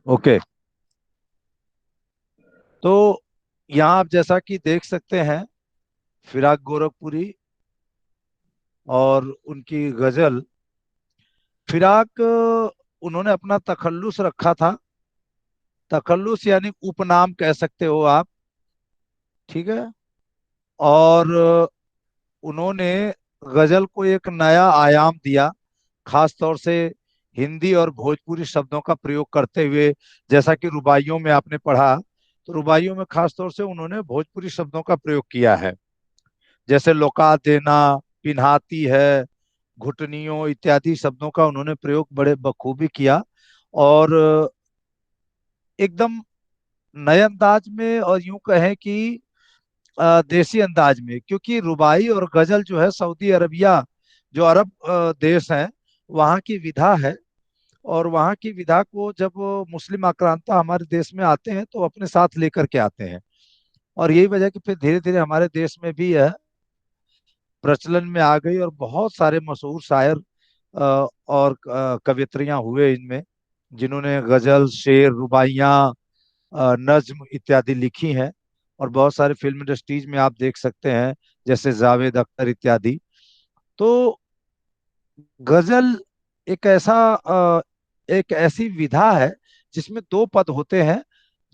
Okay. तो यहाँ आप जैसा कि देख सकते हैं, फिराक गोरखपुरी और उनकी गजल। फिराक उन्होंने अपना तखल्लुस रखा था। तखल्लुस यानी उपनाम कह सकते हो आप। ठीक है। और उन्होंने गजल को एक नया आयाम दिया, खास तौर से हिंदी और भोजपुरी शब्दों का प्रयोग करते हुए। जैसा कि रुबाइयों में आपने पढ़ा, तो रुबाइयों में खास तौर से उन्होंने भोजपुरी शब्दों का प्रयोग किया है। जैसे लौका देना, पिन्हाती है, घुटनियों इत्यादि शब्दों का उन्होंने प्रयोग बड़े बखूबी किया। और एकदम नए अंदाज में, और यूं कहें कि देसी अंदाज में, क्योंकि रुबाई और गजल जो है सऊदी अरबिया, जो अरब देश है, वहाँ की विधा है। और वहाँ की विधा को जब वो मुस्लिम आक्रांता हमारे देश में आते हैं तो अपने साथ लेकर के आते हैं। और यही वजह कि फिर धीरे धीरे हमारे देश में भी यह प्रचलन में आ गई, और बहुत सारे मशहूर शायर और कवियत्रियां हुए इनमें, जिन्होंने गजल, शेर, रुबाइयाँ, नज्म इत्यादि लिखी हैं। और बहुत सारे फिल्म इंडस्ट्रीज में आप देख सकते हैं, जैसे जावेद अख्तर इत्यादि। तो गजल एक एक ऐसी विधा है जिसमें दो पद होते हैं।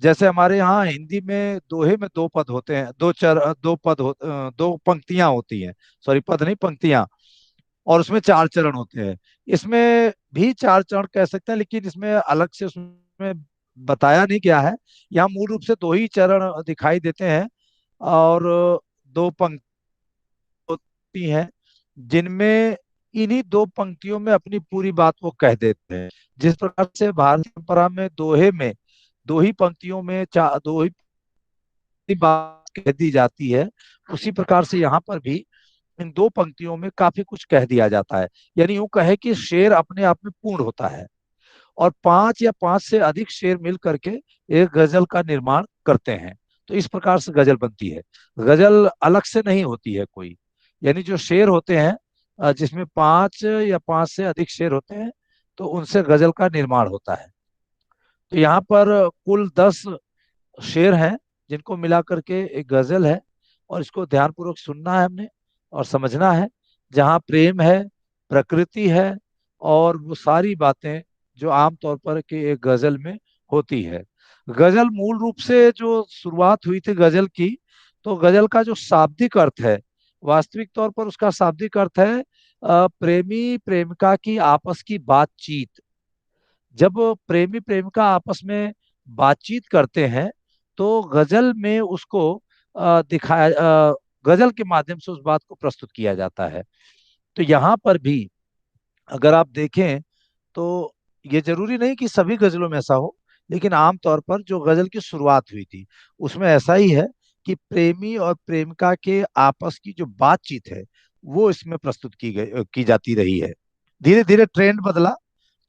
जैसे हमारे यहाँ हिंदी में दोहे में दो पद होते हैं, दो पंक्तियां होती हैं। सॉरी, पद नहीं, पंक्तियां। और उसमें चार चरण होते हैं। इसमें भी चार चरण कह सकते हैं, लेकिन इसमें अलग से उसमें बताया नहीं गया है। यहाँ मूल रूप से दो ही चरण दिखाई देते हैं। और दो पंक्ति होती हैं, जिनमें इन्हीं दो पंक्तियों में अपनी पूरी बात को कह देते हैं। जिस प्रकार से भारतीय परंपरा में दोहे में दो ही पंक्तियों में दो ही बात कह दी जाती है, उसी प्रकार से यहाँ पर भी इन दो पंक्तियों में काफी कुछ कह दिया जाता है। यानी यूं कहे कि शेर अपने आप में पूर्ण होता है, और पांच या पांच से अधिक शेर मिल करके एक गजल का निर्माण करते हैं। तो इस प्रकार से गजल बनती है। गजल अलग से नहीं होती है कोई। यानी जो शेर होते हैं, जिसमें पांच या पांच से अधिक शेर होते हैं, तो उनसे गजल का निर्माण होता है। तो यहाँ पर कुल 10 शेर हैं, जिनको मिला करके एक गजल है। और इसको ध्यानपूर्वक सुनना है हमने, और समझना है। जहाँ प्रेम है, प्रकृति है, और वो सारी बातें जो आमतौर पर के एक गजल में होती है। गजल मूल रूप से जो शुरुआत हुई थी गजल की, तो गजल का जो शाब्दिक अर्थ है, वास्तविक तौर पर उसका शाब्दिक अर्थ है प्रेमी प्रेमिका की आपस की बातचीत। जब प्रेमी प्रेमिका आपस में बातचीत करते हैं, तो गजल में उसको गजल के माध्यम से उस बात को प्रस्तुत किया जाता है। तो यहाँ पर भी अगर आप देखें, तो ये जरूरी नहीं कि सभी गजलों में ऐसा हो, लेकिन आमतौर पर जो गजल की शुरुआत हुई थी उसमें ऐसा ही है कि प्रेमी और प्रेमिका के आपस की जो बातचीत है, वो इसमें प्रस्तुत की जाती रही है। धीरे धीरे ट्रेंड बदला,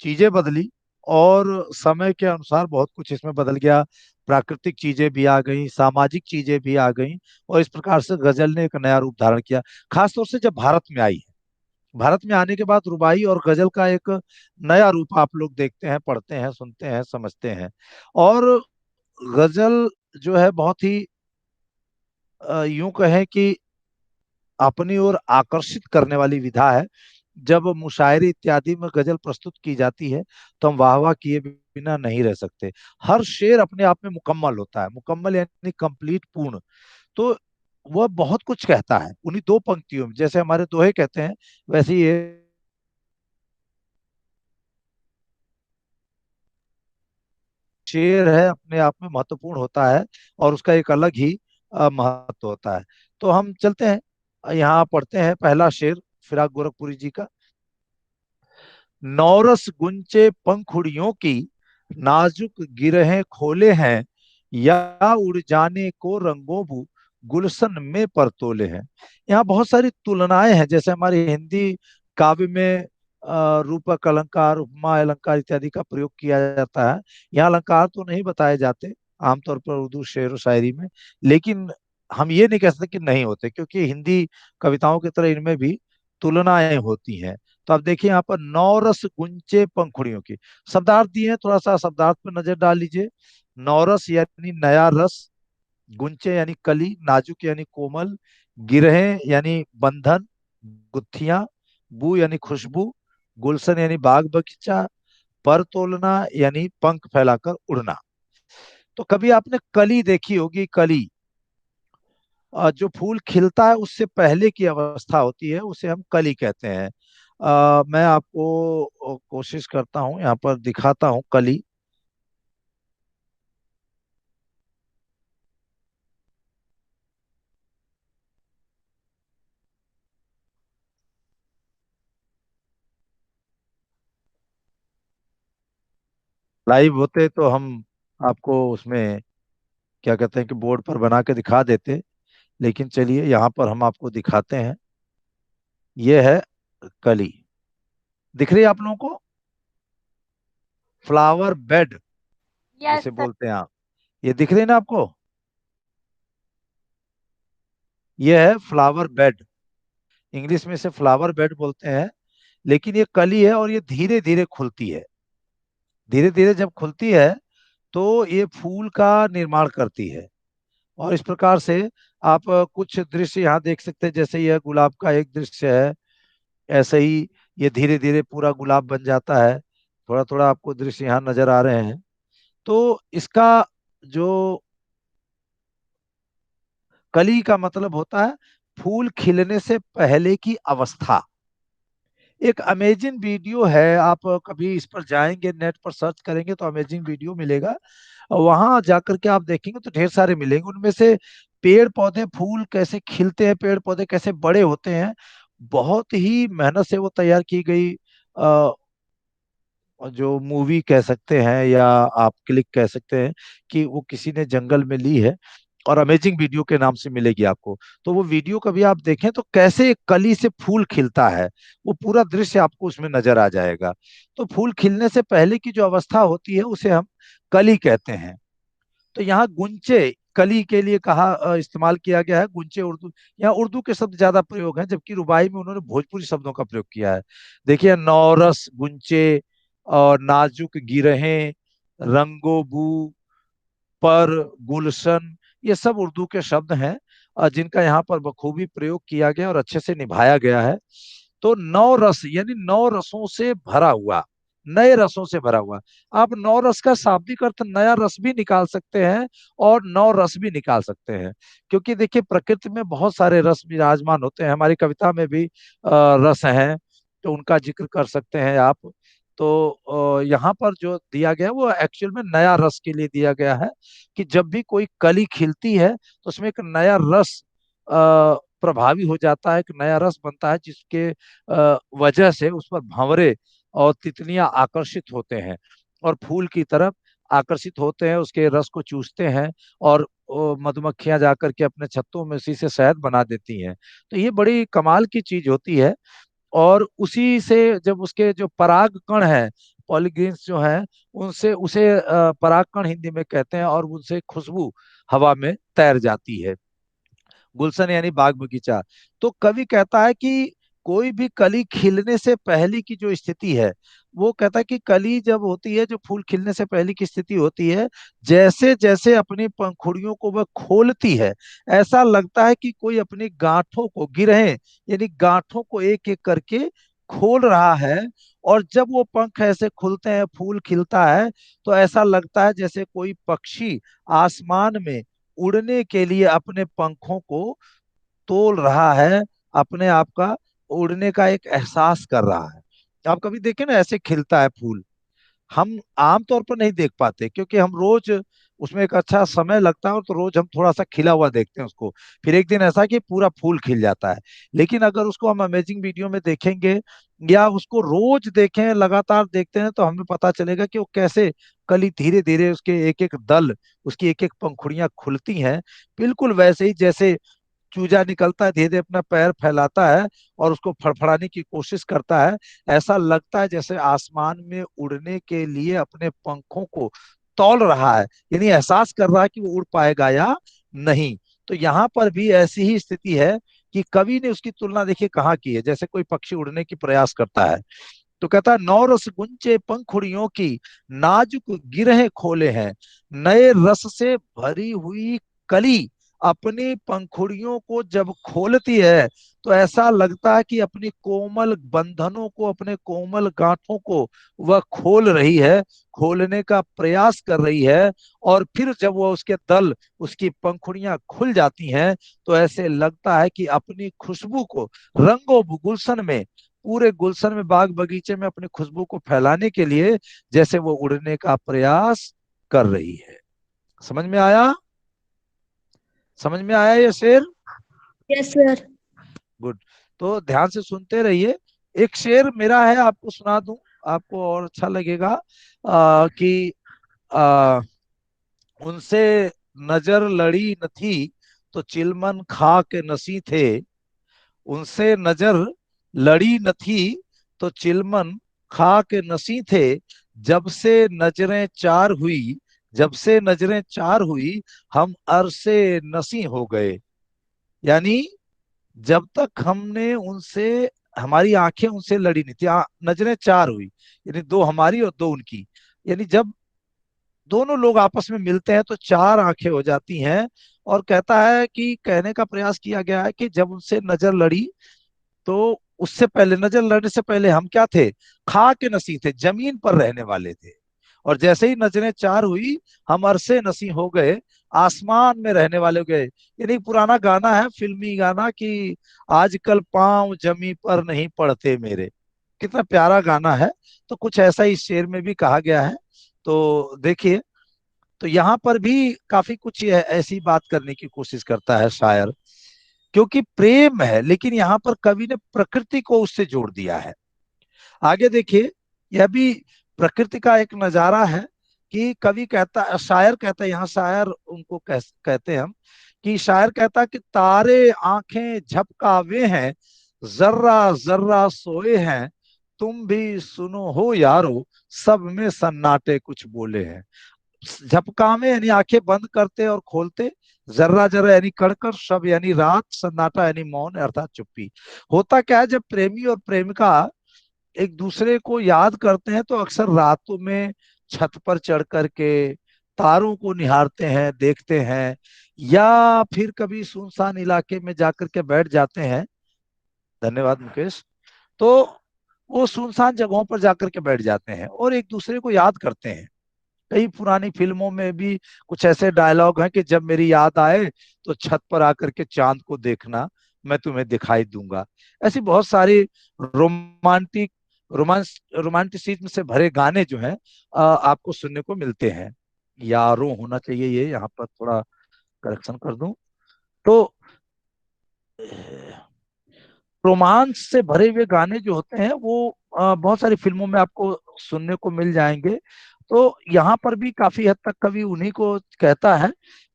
चीजें बदली, और समय के अनुसार बहुत कुछ इसमें बदल गया। प्राकृतिक चीजें भी आ गई, सामाजिक चीजें भी आ गई, और इस प्रकार से गजल ने एक नया रूप धारण किया। खासतौर से जब भारत में आई है, भारत में आने के बाद रुबाई और गजल का एक नया रूप आप लोग देखते हैं, पढ़ते हैं, सुनते हैं, समझते हैं। और गजल जो है बहुत ही यूं कहें कि अपनी ओर आकर्षित करने वाली विधा है। जब मुशायरे इत्यादि में गजल प्रस्तुत की जाती है, तो हम वाह वाह किए बिना नहीं रह सकते। हर शेर अपने आप में मुकम्मल होता है, मुकम्मल यानी कंप्लीट, पूर्ण। तो वह बहुत कुछ कहता है उन्हीं दो पंक्तियों में। जैसे हमारे दोहे कहते हैं, वैसे ही ये शेर है, अपने आप में महत्वपूर्ण होता है, और उसका एक अलग ही महत्व होता है। तो हम चलते हैं, यहाँ पढ़ते हैं पहला शेर फिराक गोरखपुरी जी का। नौरस गुंचे पंखुड़ियों की, नाजुक गिरहें खोले हैं, या उड़ जाने को रंगों गुलशन में परतोले हैं। यहाँ बहुत सारी तुलनाएं हैं। जैसे हमारी हिंदी काव्य में रूपक अलंकार, उपमा अलंकार इत्यादि का प्रयोग किया जाता है। यहाँ अलंकार तो नहीं बताए जाते आमतौर पर उर्दू शेर व शायरी में, लेकिन हम ये नहीं कह सकते कि नहीं होते, क्योंकि हिंदी कविताओं की तरह इनमें भी तुलनाएं होती हैं। तो आप देखिए यहाँ पर नौरस गुंचे पंखुड़ियों की शब्दार्थ दिए हैं, थोड़ा सा शब्दार्थ पर नजर डाल लीजिए। नौरस यानी नया रस, गुंचे यानी कली, नाजुक यानी कोमल, गिरहें यानी बंधन, गुत्थियां, बू यानी खुशबू, गुलशन यानी बाग बगीचा, पर तोलना यानी पंख फैलाकर उड़ना। तो कभी आपने कली देखी होगी, कली, जो फूल खिलता है उससे पहले की अवस्था होती है, उसे हम कली कहते हैं। मैं आपको कोशिश करता हूँ, यहाँ पर दिखाता हूँ कली। लाइव होते तो हम आपको उसमें क्या कहते हैं कि बोर्ड पर बना के दिखा देते, लेकिन चलिए यहाँ पर हम आपको दिखाते हैं। ये है कली, दिख रही है आप लोगों को? फ्लावर बेड यस जिसे सर। बोलते हैं आप, ये दिख रही है ना आपको? ये है फ्लावर बेड, इंग्लिश में इसे फ्लावर बेड बोलते हैं। लेकिन ये कली है और ये धीरे धीरे खुलती है। धीरे धीरे जब खुलती है तो ये फूल का निर्माण करती है। और इस प्रकार से आप कुछ दृश्य यहाँ देख सकते हैं, जैसे यह गुलाब का एक दृश्य है, ऐसे ही ये धीरे धीरे पूरा गुलाब बन जाता है। थोड़ा थोड़ा आपको दृश्य यहाँ नजर आ रहे हैं। तो इसका जो कली का मतलब होता है फूल खिलने से पहले की अवस्था। एक अमेजिंग वीडियो है, आप कभी इस पर जाएंगे, नेट पर सर्च करेंगे तो अमेजिंग वीडियो मिलेगा। वहां जाकर के आप देखेंगे तो ढेर सारे मिलेंगे, उनमें से पेड़ पौधे फूल कैसे खिलते हैं, पेड़ पौधे कैसे बड़े होते हैं, बहुत ही मेहनत से वो तैयार की गई जो मूवी कह सकते हैं या आप क्लिक कह सकते हैं कि वो किसी ने जंगल में ली है, और अमेजिंग वीडियो के नाम से मिलेगी आपको। तो वो वीडियो कभी आप देखें तो कैसे एक कली से फूल खिलता है, वो पूरा दृश्य आपको उसमें नजर आ जाएगा। तो फूल खिलने से पहले की जो अवस्था होती है उसे हम कली कहते हैं। तो यहाँ गुंचे कली के लिए कहा इस्तेमाल किया गया है, गुंचे उर्दू, यहाँ उर्दू के शब्द ज्यादा प्रयोग हैं, जबकि रुबाई में उन्होंने भोजपुरी शब्दों का प्रयोग किया है। देखिए नौरस गुंचे, और नाजुक गिरहें, रंगोबू, पर, गुलशन, ये सब उर्दू के शब्द हैं, जिनका यहाँ पर बखूबी प्रयोग किया गया और अच्छे से निभाया गया है। तो नौ रस यानी नौ रसों से भरा हुआ, नए रसों से भरा हुआ। आप नौ रस का शाब्दिक अर्थ नया रस भी निकाल सकते हैं और नौ रस भी निकाल सकते हैं, क्योंकि देखिए प्रकृति में बहुत सारे रस विराजमान होते हैं, हमारी कविता में भी रस हैं, तो उनका जिक्र कर सकते हैं आप। तो यहाँ पर जो दिया गया है वो एक्चुअल में नया रस के लिए दिया गया है, कि जब भी कोई कली खिलती है तो उसमें एक नया रस प्रभावी हो जाता है, एक नया रस बनता है, जिसके वजह से उस पर भंवरे और तितलियां आकर्षित होते हैं और फूल की तरफ आकर्षित होते हैं, उसके रस को चूसते हैं, और मधुमक्खियां जाकर के अपने छत्तों में उसी से शहद बना देती हैं। तो ये बड़ी कमाल की चीज होती है। और उसी से जब उसके जो पराग कण है, पॉलीग्रेन्स जो है, उनसे उसे पराग कण हिंदी में कहते हैं, और उनसे खुशबू हवा में तैर जाती है। गुलशन यानी बाग बगीचा। तो कवि कहता है कि कोई भी कली खिलने से पहले की जो स्थिति है, वो कहता है कि कली जब होती है, जो फूल खिलने से पहले की स्थिति होती है, जैसे जैसे अपनी पंखुड़ियों को वह खोलती है, ऐसा लगता है कि कोई अपनी गांठों को, गिरहें यानी गांठों को एक एक करके खोल रहा है। और जब वो पंख ऐसे खुलते हैं, फूल खिलता है, तो ऐसा लगता है जैसे कोई पक्षी आसमान में उड़ने के लिए अपने पंखों को तोल रहा है, अपने आप का उड़ने का एक एहसास कर रहा है। आप कभी देखें ना, ऐसे खिलता है फूल, हम आमतौर पर नहीं देख पाते, क्योंकि हम रोज उसमें एक अच्छा समय लगता है, और तो रोज हम थोड़ा सा खिला हुआ देखते हैं उसको। फिर एक दिन ऐसा कि पूरा फूल खिल जाता है। लेकिन अगर उसको हम अमेजिंग वीडियो में देखेंगे, या उसको रोज देखें, लगातार देखते हैं, तो हमें पता चलेगा कि वो कैसे कली धीरे धीरे उसके एक एक दल, उसकी एक एक पंखुड़ियां खुलती हैं। बिल्कुल वैसे ही जैसे चूजा निकलता है, धीरे धीरे अपना पैर फैलाता है और उसको फड़फड़ाने की कोशिश करता है, ऐसा लगता है जैसे आसमान में उड़ने के लिए अपने पंखों को तौल रहा है, यानी एहसास कर रहा है कि वो उड़ पाएगा या नहीं। तो यहाँ पर भी ऐसी ही स्थिति है कि कवि ने उसकी तुलना देखिए कहाँ की है। जैसे कोई पक्षी उड़ने की प्रयास करता है तो कहता है, नौ रस गुंचे पंखुड़ियों की, नाजुक गिरहे खोले हैं, नए रस से भरी हुई कली अपनी पंखुड़ियों को जब खोलती है तो ऐसा लगता है कि अपनी कोमल बंधनों को, अपने कोमल गांठों को वह खोल रही है, खोलने का प्रयास कर रही है। और फिर जब वह उसके दल, उसकी पंखुड़ियां खुल जाती हैं तो ऐसे लगता है कि अपनी खुशबू को रंगों गुलशन में, पूरे गुलशन में, बाग बगीचे में अपनी खुशबू को फैलाने के लिए जैसे वो उड़ने का प्रयास कर रही है। समझ में आया? समझ में आया ये शेर? Yes sir. गुड। तो ध्यान से सुनते रहिए। एक शेर मेरा है, आपको सुना दूं, आपको और अच्छा लगेगा। कि आ, उनसे नजर लड़ी न थी तो चिलमन खा के नसी थे, उनसे नजर लड़ी न थी तो चिलमन खा के नसी थे, जब से नजरें चार हुई, जब से नजरें चार हुई हम अरसे नसी हो गए। यानी जब तक हमने उनसे, हमारी आंखें उनसे लड़ी नहीं थी, नजरें चार हुई, यानी दो हमारी और दो उनकी, यानी जब दोनों लोग आपस में मिलते हैं तो चार आंखें हो जाती हैं। और कहता है कि, कहने का प्रयास किया गया है कि जब उनसे नजर लड़ी तो उससे पहले, नजर लड़ने से पहले हम क्या थे? खा के नसी थे, जमीन पर रहने वाले थे। और जैसे ही नजरें चार हुई हम अरसे नसी हो गए, आसमान में रहने वाले हो गए। यानी पुराना गाना है, फिल्मी गाना, कि आजकल पांव जमी पर नहीं पड़ते मेरे। कितना प्यारा गाना है। तो कुछ ऐसा ही शेर में भी कहा गया है। तो देखिए, तो यहाँ पर भी काफी कुछ ऐसी बात करने की कोशिश करता है शायर, क्योंकि प्रेम है, लेकिन यहाँ पर कवि ने प्रकृति को उससे जोड़ दिया है। आगे देखिए, यह भी प्रकृति का एक नजारा है कि कवि कहता, शायर कहता है, यहाँ शायर उनको कहते हैं हम, कि शायर कहता है कि तारे आंखें झपकावे हैं, जर्रा जर्रा सोए हैं, तुम भी सुनो हो यारो, सब में सन्नाटे कुछ बोले हैं। झपकावे यानी आंखें बंद करते और खोलते, जर्रा जर्रा यानी कड़कड़, शब यानी रात, सन्नाटा यानी मौन अर्थात चुप्पी। होता क्या है, जब प्रेमी और प्रेमिका एक दूसरे को याद करते हैं तो अक्सर रातों में छत पर चढ़ करके तारों को निहारते हैं, देखते हैं, या फिर कभी सुनसान इलाके में जाकर के बैठ जाते हैं। धन्यवाद मुकेश। तो वो सुनसान जगहों पर जाकर के बैठ जाते हैं और एक दूसरे को याद करते हैं। कई पुरानी फिल्मों में भी कुछ ऐसे डायलॉग हैं कि जब मेरी याद आए तो छत पर आकर के चांद को देखना, मैं तुम्हें दिखाई दूंगा। ऐसी बहुत सारी रोमांटिक, रोमांटिसिज्म से भरे गाने जो हैं आपको सुनने को मिलते हैं। यारों होना चाहिए, ये यहाँ पर थोड़ा करेक्शन कर दूं तो, रोमांस से भरे हुए गाने जो होते हैं वो बहुत सारी फिल्मों में आपको सुनने को मिल जाएंगे। तो यहाँ पर भी काफी हद तक कवि उन्हीं को कहता है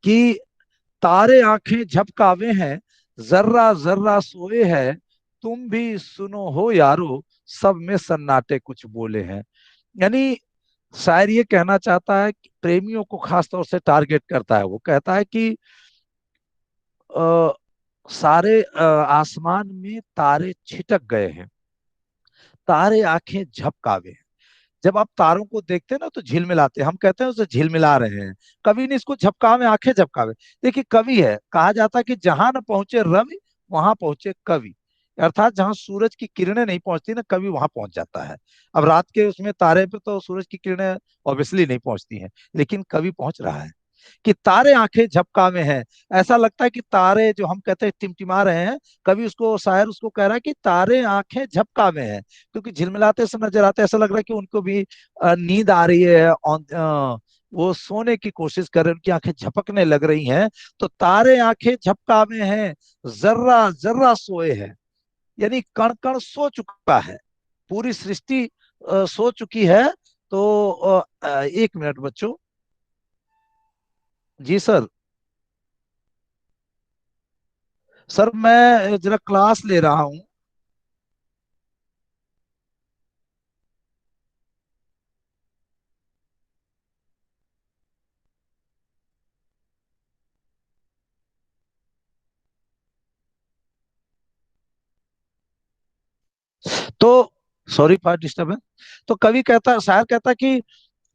कि तारे आंखें झपकावे हैं, जर्रा जर्रा सोए हैं, तुम भी सुनो हो यारो, सब में सन्नाटे कुछ बोले हैं। यानी शायर ये कहना चाहता है कि प्रेमियों को खास तौर से टारगेट करता है। वो कहता है कि अ, सारे आसमान में तारे छिटक गए हैं, तारे आंखें झपकावे। जब आप तारों को देखते हैं ना तो झिलमिलाते हैं, हम कहते हैं उसे झिलमिला रहे हैं। कवि ने इसको झपकावे, आंखें झपकावे। देखिए कवि है, कहा जाता है कि जहां न पहुंचे रवि वहां पहुंचे कवि, अर्थात जहां सूरज की किरणें नहीं पहुंचती ना, कवि वहां पहुंच जाता है। अब रात के उसमें तारे पे तो सूरज की किरणें ऑब्वियसली नहीं पहुंचती हैं, लेकिन कवि पहुंच रहा है। कि तारे आंखें झपकावे हैं, ऐसा लगता है कि तारे जो हम कहते हैं टिमटिमा रहे हैं, कभी उसको, शायर उसको कह रहा है कि तारे आंखें झपकावे हैं, क्योंकि झिलमिलाते से नजर आते, ऐसा लग रहा है कि उनको भी नींद आ रही है, वो सोने की कोशिश कर रहे हैं, उनकी आंखें झपकने लग रही हैं। तो तारे आंखें झपकावे हैं, जर्रा जर्रा सोए हैं, यानी कण कण सो चुका है, पूरी सृष्टि सो चुकी है। तो एक मिनट बच्चों। जी सर। सर मैं जरा क्लास ले रहा हूँ। तो सॉरी फॉर डिस्टर्बेंस। तो कवि कहता, शायर कहता कि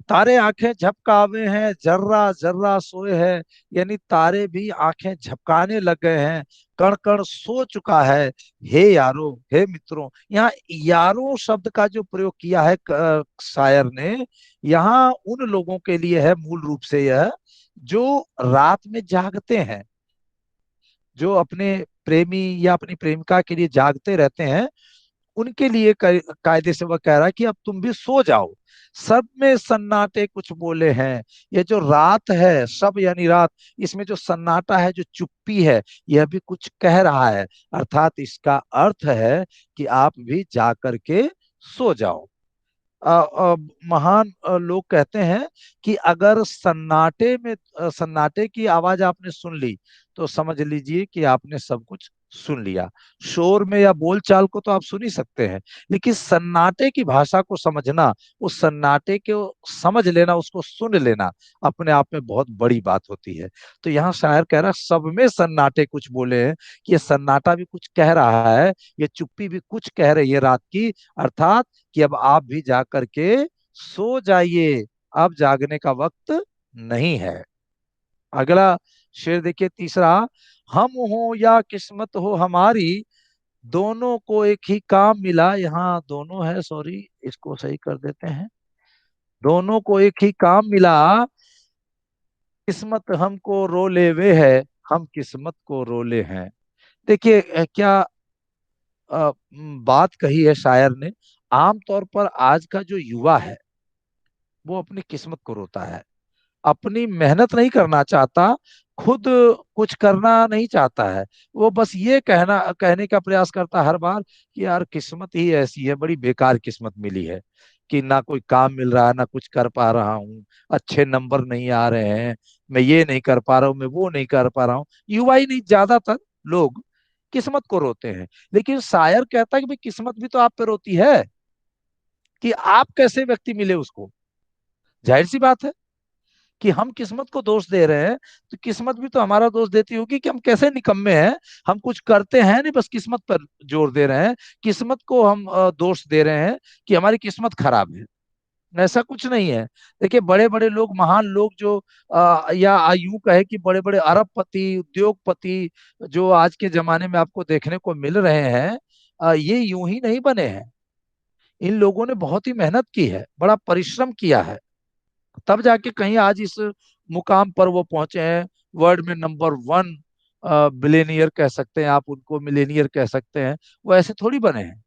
तारे आंखें झपकावे हैं, जर्रा जर्रा सोए है। यानी तारे भी आंखें झपकाने लग गए हैं, कण कण सो चुका है। हे यारो, हे मित्रों, यहाँ यारो शब्द का जो प्रयोग किया है शायर ने, यहाँ उन लोगों के लिए है मूल रूप से यह, जो रात में जागते हैं, जो अपने प्रेमी या अपनी प्रेमिका के लिए जागते रहते हैं, उनके लिए कायदे से वह कह रहा है कि अब तुम भी सो जाओ। सब में सन्नाटे कुछ बोले हैं। ये जो रात है, सब यानी रात, इसमें जो सन्नाटा है, जो चुप्पी है, यह भी कुछ कह रहा है। अर्थात इसका अर्थ है कि आप भी जा करके सो जाओ। महान लोग कहते हैं कि अगर सन्नाटे में सन्नाटे की आवाज आपने सुन ली, तो समझ लीजिए कि आपने सब कुछ सुन लिया। शोर में या बोलचाल को तो आप सुन ही सकते हैं, लेकिन सन्नाटे की भाषा को समझना, उस सन्नाटे को समझ लेना, उसको सुन लेना, अपने आप में बहुत बड़ी बात होती है। तो यहाँ शायर कह रहा है सब में सन्नाटे कुछ बोले हैं, कि ये सन्नाटा भी कुछ कह रहा है, ये चुप्पी भी कुछ कह रही है रात की। अर्थात कि अब आप भी जा करके सो जाइए, अब जागने का वक्त नहीं है। अगला शेर देखिए, तीसरा। हम हो या किस्मत हो हमारी, दोनों को एक ही काम मिला। यहाँ दोनों है, सॉरी, इसको सही कर देते हैं। दोनों को एक ही काम मिला, किस्मत हमको रोले वे है, हम किस्मत को रोले हैं। देखिए क्या बात कही है शायर ने। आमतौर पर आज का जो युवा है, वो अपनी किस्मत को रोता है, अपनी मेहनत नहीं करना चाहता, खुद कुछ करना नहीं चाहता है। वो बस ये कहने का प्रयास करता है हर बार कि यार किस्मत ही ऐसी है, बड़ी बेकार किस्मत मिली है, कि ना कोई काम मिल रहा है, ना कुछ कर पा रहा हूँ, अच्छे नंबर नहीं आ रहे हैं, मैं ये नहीं कर पा रहा हूँ, मैं वो नहीं कर पा रहा हूँ। युवा ही नहीं, ज्यादातर लोग किस्मत को रोते हैं। लेकिन शायर कहता है कि भाई किस्मत भी तो आप पे रोती है, कि आप कैसे व्यक्ति मिले उसको। जाहिर सी बात है कि हम किस्मत को दोष दे रहे हैं, तो किस्मत भी तो हमारा दोष देती होगी कि हम कैसे निकम्मे हैं। हम कुछ करते हैं नहीं, बस किस्मत पर जोर दे रहे हैं, किस्मत को हम दोष दे रहे हैं कि हमारी किस्मत खराब है। ऐसा कुछ नहीं है। देखिए बड़े बड़े लोग, महान लोग जो या यूं कहे कि बड़े बड़े अरबपति, उद्योगपति जो आज के जमाने में आपको देखने को मिल रहे हैं, ये यूं ही नहीं बने हैं। इन लोगों ने बहुत ही मेहनत की है, बड़ा परिश्रम किया है, तब जाके कहीं आज इस मुकाम पर वो पहुंचे हैं। वर्ल्ड में नंबर वन बिलेनियर कह सकते हैं आप उनको, मिलेनियर कह सकते हैं। वो ऐसे थोड़ी बने हैं,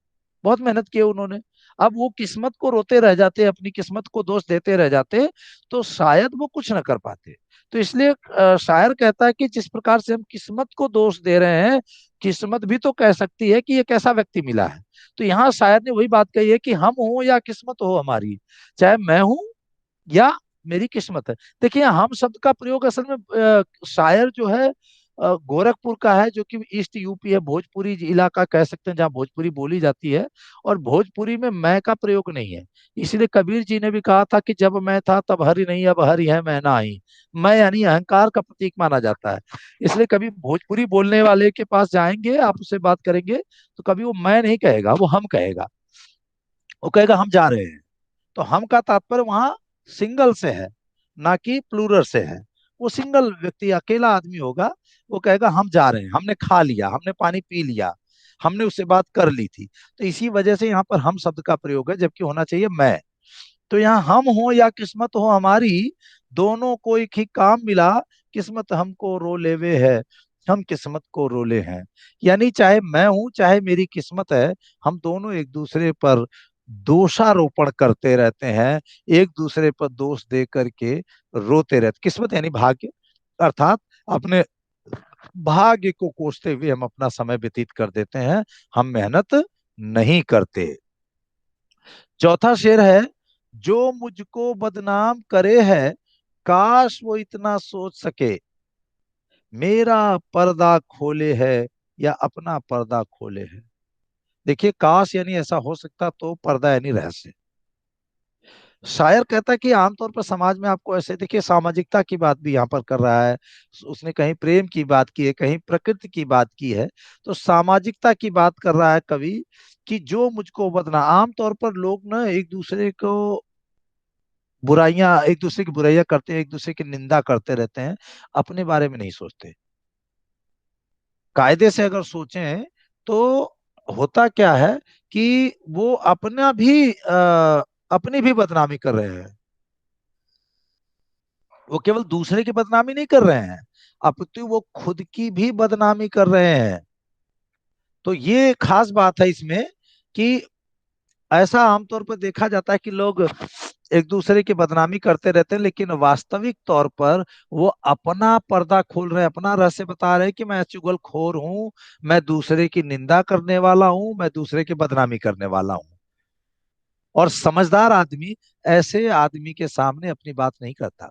बहुत मेहनत की है उन्होंने। अब वो किस्मत को रोते रह जाते, अपनी किस्मत को दोष देते रह जाते, तो शायद वो कुछ ना कर पाते। तो इसलिए शायर कहता है कि जिस प्रकार से हम किस्मत को दोष दे रहे हैं, किस्मत भी तो कह सकती है कि ये कैसा व्यक्ति मिला है। तो यहाँ शायर ने वही बात कही है कि हम हो या किस्मत हो हमारी, चाहे मैं हूं या मेरी किस्मत है। देखिए हम शब्द का प्रयोग असल में शायर जो है गोरखपुर का है, जो कि ईस्ट यूपी है, भोजपुरी इलाका कह सकते हैं, जहाँ भोजपुरी बोली जाती है। और भोजपुरी में मैं का प्रयोग नहीं है। इसलिए कबीर जी ने भी कहा था कि जब मैं था तब हरि नहीं, अब हरि है मैं ना आई। मैं यानी अहंकार का प्रतीक माना जाता है। इसलिए कभी भोजपुरी बोलने वाले के पास जाएंगे, आप उससे बात करेंगे, तो कभी वो मैं नहीं कहेगा, वो हम कहेगा। वो कहेगा हम जा रहे हैं। तो हम का तात्पर्य वहां सिंगल से है, ना कि प्लूरल से है। वो सिंगल व्यक्ति, अकेला आदमी होगा, वो कहेगा हम जा रहे हैं, हमने खा लिया, हमने पानी पी लिया, हमने उससे बात कर ली थी। तो इसी वजह से यहाँ पर हम शब्द का प्रयोग है, जबकि होना चाहिए मैं। तो यहाँ हम हो या किस्मत हो हमारी, दोनों को एक ही काम मिला, किस्मत हमको रोले वे है, हम किस्मत को रोले हैं। यानी चाहे मैं हूं, चाहे मेरी किस्मत है, हम दोनों एक दूसरे पर दोषारोपण करते रहते हैं, एक दूसरे पर दोष दे करके रोते रहते। किस्मत यानी भाग्य, अर्थात अपने भाग्य को कोसते हुए हम अपना समय व्यतीत कर देते हैं, हम मेहनत नहीं करते। चौथा शेर है, जो मुझको बदनाम करे है, काश वो इतना सोच सके, मेरा पर्दा खोले है या अपना पर्दा खोले है। देखिए काश यानी ऐसा हो सकता तो, पर्दा यानी रहस्य। शायर कहता है कि आमतौर पर समाज में आपको ऐसे, देखिए सामाजिकता की बात भी यहाँ पर कर रहा है। उसने कहीं प्रेम की बात की है, कहीं प्रकृति की बात की है। तो सामाजिकता की बात कर रहा है कवि, कि जो मुझको बदना, आमतौर पर लोग ना एक दूसरे को बुराइयां, एक दूसरे की बुराइयां करते हैं, एक दूसरे की निंदा करते रहते हैं, अपने बारे में नहीं सोचते। कायदे से अगर सोचें तो होता क्या है कि वो अपनी भी बदनामी कर रहे हैं। वो केवल दूसरे की बदनामी नहीं कर रहे हैं, अपितु वो खुद की भी बदनामी कर रहे हैं। तो ये खास बात है इसमें, कि ऐसा आमतौर पर देखा जाता है कि लोग एक दूसरे की बदनामी करते रहते हैं, लेकिन वास्तविक तौर पर वो अपना पर्दा खोल रहे हैं, अपना रहस्य बता रहे हैं कि मैं चुगलखोर हूँ, मैं दूसरे की निंदा करने वाला हूँ, मैं दूसरे की बदनामी करने वाला हूँ। और समझदार आदमी ऐसे आदमी के सामने अपनी बात नहीं करता,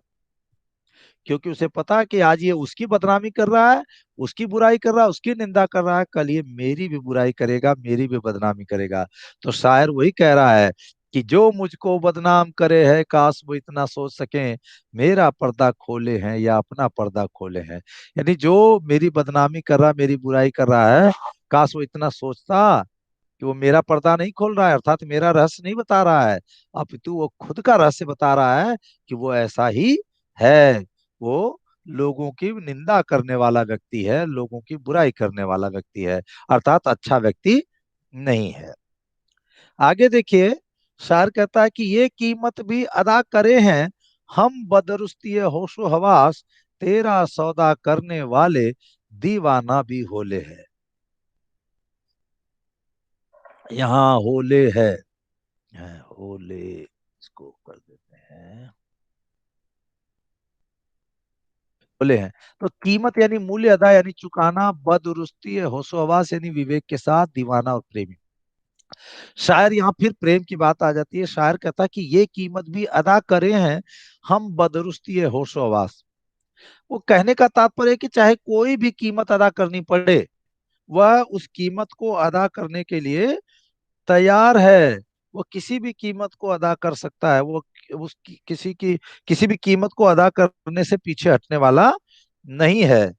क्योंकि उसे पता है कि आज ये उसकी बदनामी कर रहा है, उसकी बुराई कर रहा है, उसकी निंदा कर रहा है, कल ये मेरी भी बुराई करेगा, मेरी भी बदनामी करेगा। तो शायर वही कह रहा है कि जो मुझको बदनाम करे है, काश वो इतना सोच सके, मेरा पर्दा खोले हैं या अपना पर्दा खोले हैं। यानी जो मेरी बदनामी कर रहा, मेरी बुराई कर रहा है, काश वो इतना सोचता कि वो मेरा पर्दा नहीं खोल रहा है, अर्थात मेरा रहस्य नहीं बता रहा है, अपितु वो खुद का रहस्य बता रहा है कि वो ऐसा ही है। वो लोगों की निंदा करने वाला व्यक्ति है, लोगों की बुराई करने वाला व्यक्ति है, अर्थात अच्छा व्यक्ति नहीं है। आगे देखिए, शायर कहता है कि ये कीमत भी अदा करे हैं हम बदरुस्ती होशो हवास, तेरा सौदा करने वाले दीवाना भी होले है। यहाँ होले है होले, इसको कर देते हैं, होले हैं। तो कीमत यानी मूल्य, अदा यानी चुकाना, बदरुस्ती होशोहवास यानी विवेक के साथ, दीवाना और प्रेमी। शायर यहाँ फिर प्रेम की बात आ जाती है। शायर कहता है कि ये कीमत भी अदा करे हैं हम बदरुस्ती होशोहवास। वो कहने का तात्पर्य है कि चाहे कोई भी कीमत अदा करनी पड़े, वह उस कीमत को अदा करने के लिए तैयार है। वो किसी भी कीमत को अदा कर सकता है, वो उस किसी भी कीमत को अदा करने से पीछे हटने वाला नहीं है।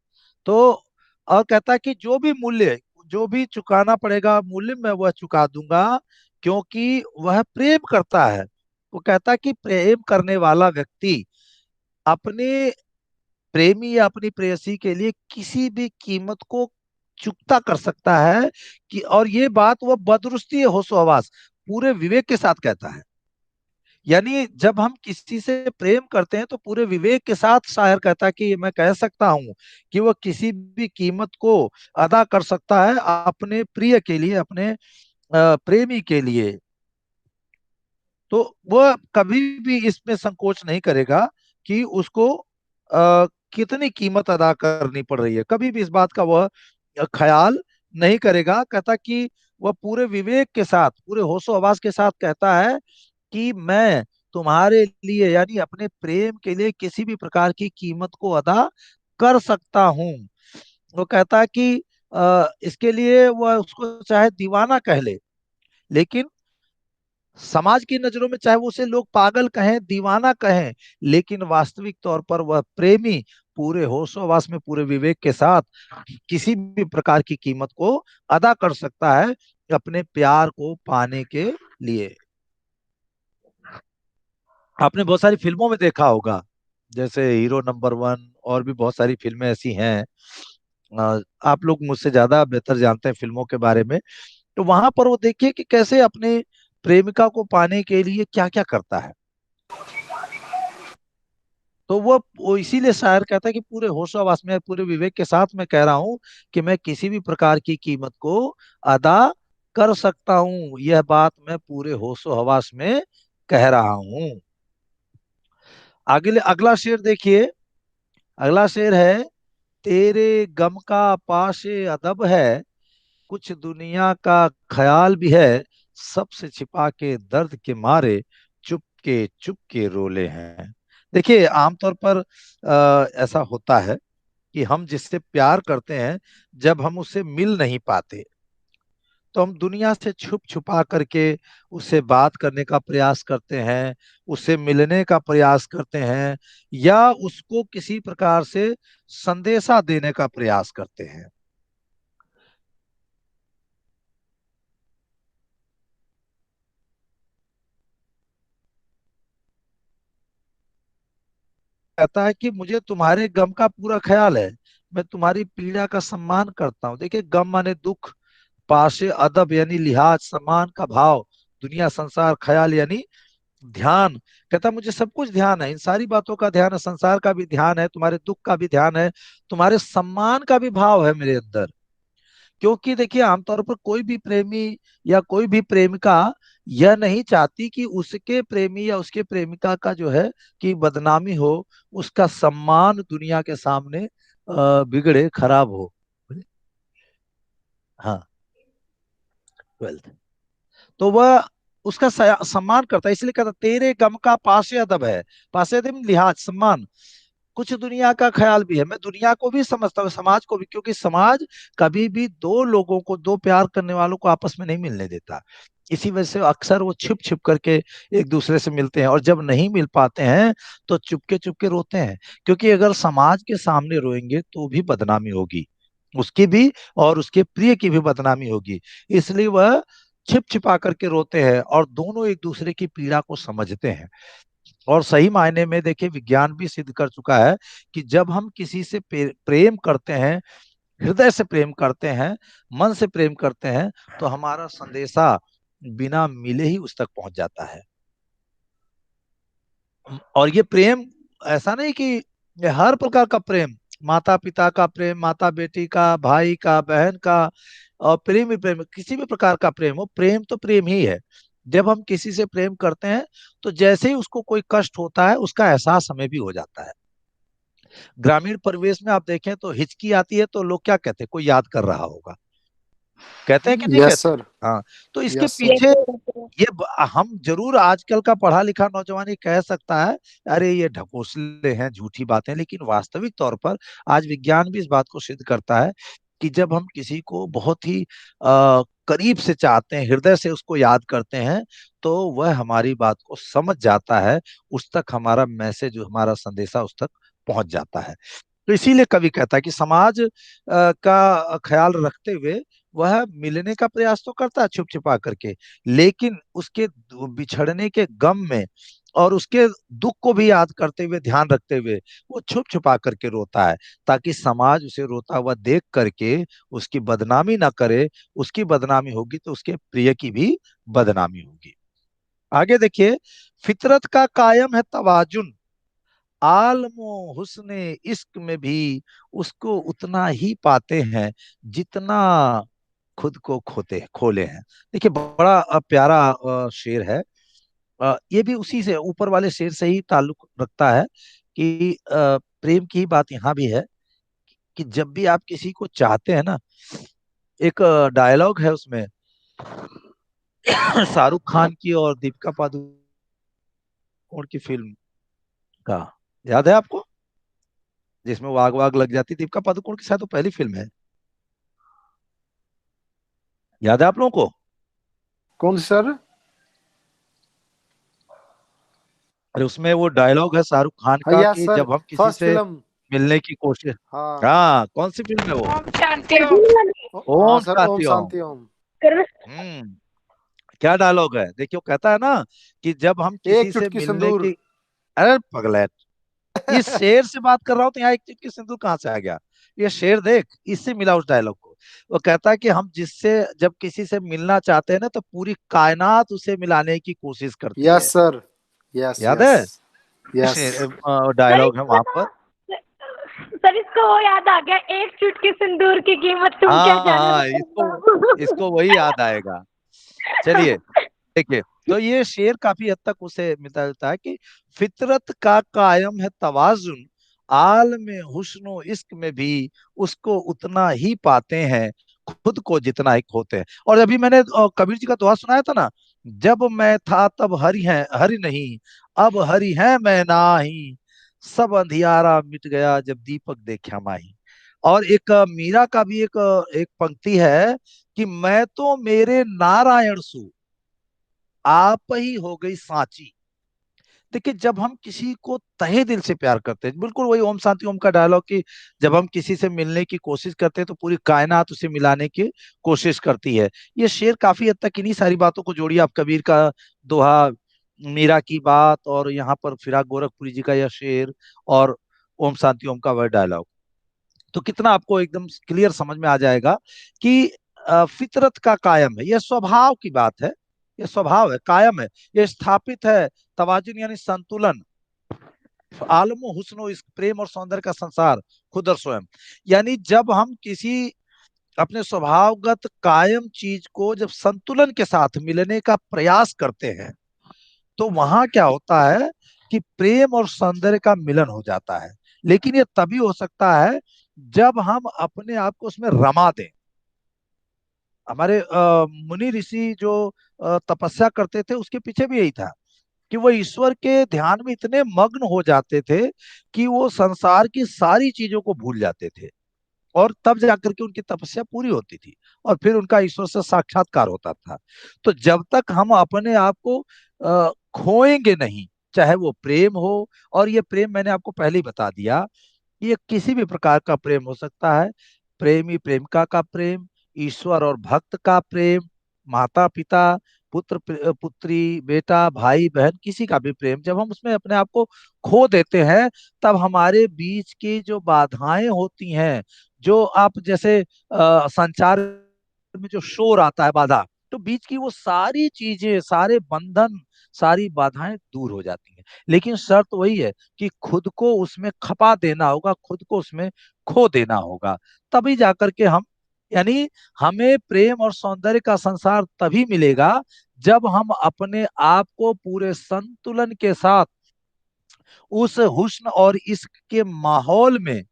तो और कहता है कि जो भी मूल्य, जो भी चुकाना पड़ेगा मूल्य, मैं वह चुका दूंगा, क्योंकि वह प्रेम करता है। वो कहता है कि प्रेम करने वाला व्यक्ति अपने प्रेमी या अपनी प्रेयसी के लिए किसी भी कीमत को चुकता कर सकता है। कि और ये बात वह बदरुस्ती होशो हवास, पूरे विवेक के साथ कहता है। यानी जब हम किसी से प्रेम करते हैं तो पूरे विवेक के साथ शायर कहता है कि मैं कह सकता हूं कि वह किसी भी कीमत को अदा कर सकता है अपने प्रिय के लिए, अपने प्रेमी के लिए। तो वह कभी भी इसमें संकोच नहीं करेगा कि उसको कितनी कीमत अदा करनी पड़ रही है, कभी भी इस बात का वह ख्याल नहीं करेगा। कहता कि वह पूरे विवेक के साथ, पूरे होशो हवास के साथ कहता है कि मैं तुम्हारे लिए यानी अपने प्रेम के लिए किसी भी प्रकार की कीमत को अदा कर सकता हूँ। वो कहता है कि इसके लिए वह उसको चाहे दीवाना कह ले, लेकिन समाज की नजरों में चाहे वो उसे लोग पागल कहें, दीवाना कहें, लेकिन वास्तविक तौर पर वह प्रेमी पूरे होशोवास में, पूरे विवेक के साथ किसी भी प्रकार की कीमत को अदा कर सकता है अपने प्यार को पाने के लिए। आपने बहुत सारी फिल्मों में देखा होगा, जैसे हीरो नंबर वन, और भी बहुत सारी फिल्में ऐसी हैं। आप लोग मुझसे ज्यादा बेहतर जानते हैं फिल्मों के बारे में। तो वहां पर वो देखिए कि कैसे अपने प्रेमिका को पाने के लिए क्या क्या करता है। तो वो इसीलिए शायर कहता है कि पूरे होशोहवास में, पूरे विवेक के साथ मैं कह रहा हूं कि मैं किसी भी प्रकार की कीमत को अदा कर सकता हूं, यह बात मैं पूरे होशो हवास में कह रहा हूं। अगले अगला शेर देखिए। अगला शेर है, तेरे गम का पाशे अदब है, कुछ दुनिया का ख्याल भी है, सबसे छिपा के दर्द के मारे, चुप के रोले हैं। देखिए आमतौर पर ऐसा होता है कि हम जिससे प्यार करते हैं, जब हम उससे मिल नहीं पाते तो हम दुनिया से छुप छुपा करके उससे बात करने का प्रयास करते हैं, उससे मिलने का प्रयास करते हैं, या उसको किसी प्रकार से संदेशा देने का प्रयास करते हैं। कहता है कि मुझे तुम्हारे गम का पूरा ख्याल है, मैं तुम्हारी पीड़ा का सम्मान करता हूँ। देखिए, गम माने दुख, पाशे अदब यानी लिहाज, सम्मान का भाव, दुनिया संसार, ख्याल यानी ध्यान। कहता मुझे सब कुछ ध्यान है, इन सारी बातों का ध्यान है, संसार का भी ध्यान है, तुम्हारे दुख का भी ध्यान है, तुम्हारे सम्मान का भी भाव है मेरे अंदर। क्योंकि देखिए, आमतौर पर कोई भी प्रेमी या कोई भी प्रेमिका यह नहीं चाहती कि उसके प्रेमी या उसके प्रेमिका का जो है कि बदनामी हो, उसका सम्मान दुनिया के सामने बिगड़े, खराब हो। हाँ, वेल्थ। तो वह उसका सम्मान करता है, इसलिए कहता तेरे गम का पासे अदब है। पासे अदब लिहाज, सम्मान, कुछ दुनिया का ख्याल भी है। मैं दुनिया को भी समझता हूँ, समाज को भी, क्योंकि समाज कभी भी दो लोगों को, दो प्यार करने वालों को आपस में नहीं मिलने देता। इसी वजह से अक्सर वो छिप छिप करके एक दूसरे से मिलते हैं, और जब नहीं मिल पाते हैं तो चुपके चुपके रोते हैं। क्योंकि अगर समाज के सामने रोएंगे तो भी बदनामी होगी, उसकी भी और उसके प्रिय की भी बदनामी होगी। इसलिए वह छिप छिपा करके रोते हैं, और दोनों एक दूसरे की पीड़ा को समझते हैं। और सही मायने में देखिए, विज्ञान भी सिद्ध कर चुका है कि जब हम किसी से प्रेम करते हैं, हृदय से प्रेम करते हैं, मन से प्रेम करते हैं, तो हमारा संदेशा बिना मिले ही उस तक पहुंच जाता है। और ये प्रेम ऐसा नहीं कि ये हर प्रकार का प्रेम, माता पिता का प्रेम, माता बेटी का, भाई का, बहन का, और प्रेम ही प्रेम, किसी भी प्रकार का प्रेम हो, प्रेम तो प्रेम ही है। जब हम किसी से प्रेम करते हैं तो जैसे ही उसको कोई कष्ट होता है, उसका एहसास हमें भी हो जाता है। ग्रामीण परिवेश में आप देखें तो हिचकी आती है तो लोग क्या कहते हैं, कोई याद कर रहा होगा, कहते हैं कि नहीं यस कहते। सर। हाँ, तो इसके यस सर। पीछे ये हम जरूर, आजकल का पढ़ा लिखा नौजवान ये कह सकता है अरे ये ढकोसले हैं, झूठी बातें, लेकिन वास्तविक तौर पर आज विज्ञान भी इस बात को सिद्ध करता है कि जब हम किसी को बहुत ही करीब से चाहते हैं, हृदय से उसको याद करते हैं, तो वह हमारी बात को समझ जाता है, उस तक हमारा मैसेज, हमारा संदेशा उस तक पहुंच जाता है। तो इसीलिए कवि कहता है कि समाज का ख्याल रखते हुए वह मिलने का प्रयास तो करता है छुप छिपा करके, लेकिन उसके बिछड़ने के गम में और उसके दुख को भी याद करते हुए, ध्यान रखते हुए, वो छुप छुपा करके रोता है, ताकि समाज उसे रोता हुआ देख करके उसकी बदनामी ना करे। उसकी बदनामी होगी तो उसके प्रिय की भी बदनामी होगी। आगे देखिए, फितरत का कायम है तवाजुन, आलमो हुस्ने इश्क में भी उसको उतना ही पाते हैं जितना खुद को खोते खोले हैं। देखिए, बड़ा प्यारा शेर है। ये भी उसी से, ऊपर वाले शेर से ही ताल्लुक रखता है कि प्रेम की बात यहाँ भी है कि जब भी आप किसी को चाहते हैं ना, एक डायलॉग है उसमें शाहरुख खान की और दीपिका पादुकोण की फिल्म का, याद है आपको, जिसमें वो आग वाग लग जाती, दीपिका पादुकोण की शायद तो पहली फिल्म है, याद है आप लोगों को। कौन सी सर? अरे उसमें वो डायलॉग है शाहरुख खान हाँ का यस कि सर। जब हम किसी फर्स्ट से फिल्म। मिलने की कोशिश। हाँ। हाँ, कौन सी फिल्म है वो। ओम शांति ओम। हाँ ओम सर, ओम शांति ओम। शांति ओम। हम्म। क्या डायलॉग है, देखियो, कहता है ना कि जब हम एक किसी से चुटकी मिलने सिंदूर। की। अरे पगलैट, इस शेर से बात कर रहा हूँ तो यहाँ एक चुटकी सिंदूर कहाँ से आ गया। ये शेर देख, इससे मिला उस डायलॉग को। वो कहता है कि हम जिससे जब किसी से मिलना चाहते हैं ना, तो पूरी कायनात उसे मिलाने की कोशिश करती यस है। सर। यस याद यस। है, यस। शेर सर डायलॉग है इसको वहां पर। ना, सर इसको वो याद आ गया, एक चुटकी सिंदूर की कीमत तुम क्या हाँ जाने हाँ, रतन इसको बाबू। इसको वही याद आएगा। चलिए, देखिए, तो ये शेर काफी हद तक उसे मिलता जुलता है कि फितरत का कायम है तवाजुन, आल में हुस्न इश्क में भी उसको उतना ही पाते हैं खुद को जितना ही खोते हैं। और अभी मैंने कबीर जी का दोहा सुनाया था ना, जब मैं था तब हरि है हरि नहीं, अब हरि है मैं नाही, सब अंधियारा मिट गया जब दीपक देखा माही। और एक मीरा का भी एक पंक्ति है कि मैं तो मेरे नारायण सु आप ही हो गई सांची। देखिए, जब हम किसी को तहे दिल से प्यार करते हैं, बिल्कुल वही ओम शांति ओम का डायलॉग कि जब हम किसी से मिलने की कोशिश करते हैं तो पूरी कायनात उसे मिलाने की कोशिश करती है। ये शेर काफी हद तक इन्हीं सारी बातों को जोड़िए आप, कबीर का दोहा, मीरा की बात, और यहाँ पर फिराक गोरखपुरी जी का यह शेर, और ओम शांति ओम का वह डायलॉग, तो कितना आपको एकदम क्लियर समझ में आ जाएगा कि फितरत का कायम है, यह स्वभाव की बात है, यह स्वभाव है, कायम है, यह स्थापित है, तवाजुन यानी संतुलन, आलमो हुस्नो इस प्रेम और सौंदर्य का संसार खुद और स्वयं। यानी जब हम किसी अपने स्वभावगत कायम चीज को जब संतुलन के साथ मिलने का प्रयास करते हैं, तो वहां क्या होता है कि प्रेम और सौंदर्य का मिलन हो जाता है। लेकिन ये तभी हो सकता है जब हम अपने आप को उसमें रमा दें। हमारे मुनि ऋषि जो तपस्या करते थे, उसके पीछे भी यही था कि वो ईश्वर के ध्यान में इतने मग्न हो जाते थे कि वो संसार की सारी चीजों को भूल जाते थे, और तब जाकर के उनकी तपस्या पूरी होती थी, और फिर उनका ईश्वर से साक्षात्कार होता था। तो जब तक हम अपने आप को खोएंगे नहीं, चाहे वो प्रेम हो, और ये प्रेम मैंने आपको पहले ही बता दिया, ये किसी भी प्रकार का प्रेम हो सकता है, प्रेमी प्रेमिका का प्रेम, ईश्वर और भक्त का प्रेम, माता पिता, पुत्री, बेटा, भाई बहन, किसी का भी प्रेम, जब हम उसमें अपने आप को खो देते हैं, तब हमारे बीच की जो बाधाएं होती हैं, जो आप जैसे संचार में जो शोर आता है, बाधा, तो बीच की वो सारी चीजें, सारे बंधन, सारी बाधाएं दूर हो जाती हैं। लेकिन शर्त वही है कि खुद को उसमें खपा देना होगा, खुद को उसमें खो देना होगा, तभी जाकर के हम, यानी हमें प्रेम और सौंदर्य का संसार तभी मिलेगा जब हम अपने आप को पूरे संतुलन के साथ उस हुस्न और इश्क के माहौल में